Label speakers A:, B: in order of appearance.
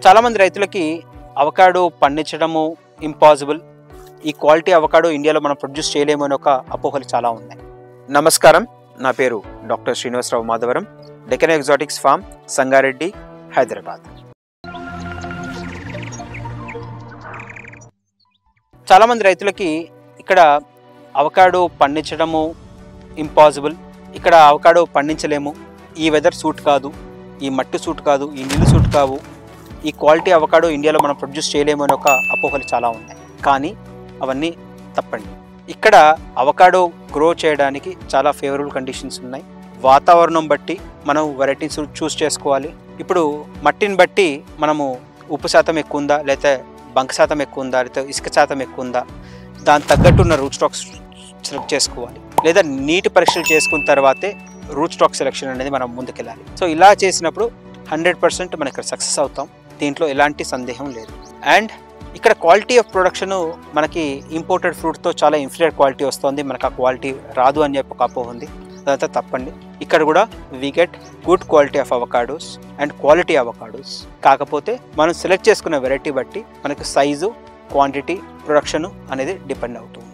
A: చాలామంది రైతులకి అవకాడో పండించడము ఇంపాసిబుల్, ఈ క్వాలిటీ అవకాడో ఇండియాలో మనం ప్రొడ్యూస్ చేయలేము అనే ఒక అపోహలు చాలా ఉన్నాయి. నమస్కారం, నా పేరు doctor Srinivasarao Madhavaram, Deccan Exotics Farm, Sangareddy, Hyderabad. చాలామంది రైతులకి ఇక్కడ అవకాడో పండించడము ఇంపాసిబుల్, ఇక్కడ అవకాడో పండించలేము, ఈ వెదర్ సూట్ కాదు, ఈ మట్టి సూట్ కాదు, ఈ నీళ్ళు సూట్ కావు, ఈ క్వాలిటీ అవకాడో ఇండియాలో మనం ప్రొడ్యూస్ చేయలేము అనే ఒక అపోహలు చాలా ఉన్నాయి. కానీ అవన్నీ తప్పండి. ఇక్కడ అవకాడో గ్రో చేయడానికి చాలా ఫేవరబుల్ కండిషన్స్ ఉన్నాయి. వాతావరణం బట్టి మనం వెరైటీస్ చూస్ చేసుకోవాలి. ఇప్పుడు మట్టిని బట్టి మనము ఉప్పు శాతం ఎక్కువ ఉందా, లేకపోతే బంక శాతం ఎక్కువ ఉందా, లేకపోతే ఇసుక శాతం ఎక్కువ ఉందా, దాని తగ్గట్టు ఉన్న రూట్ స్టాక్స్ సెలెక్ట్ చేసుకోవాలి. లేదా నీటి పరీక్షలు చేసుకున్న తర్వాతే రూట్ స్టాక్ సెలెక్షన్ అనేది మనం ముందుకెళ్ళాలి. సో ఇలా చేసినప్పుడు 100% మనం ఇక్కడ సక్సెస్ అవుతాం, దీంట్లో ఎలాంటి సందేహం లేదు. అండ్ ఇక్కడ క్వాలిటీ ఆఫ్ ప్రొడక్షన్ మనకి ఇంపోర్టెడ్ ఫ్రూట్తో చాలా ఇన్ఫీరియర్ క్వాలిటీ వస్తుంది, మనకు ఆ క్వాలిటీ రాదు అని చెప్పి ఒక అపోహ ఉంది. అదంతా తప్పండి. ఇక్కడ కూడా we get good quality of avocados and quality avocados. కాకపోతే మనం సెలెక్ట్ చేసుకున్న వెరైటీ బట్టి మనకు సైజు, క్వాంటిటీ, ప్రొడక్షన్ అనేది డిపెండ్ అవుతుంది.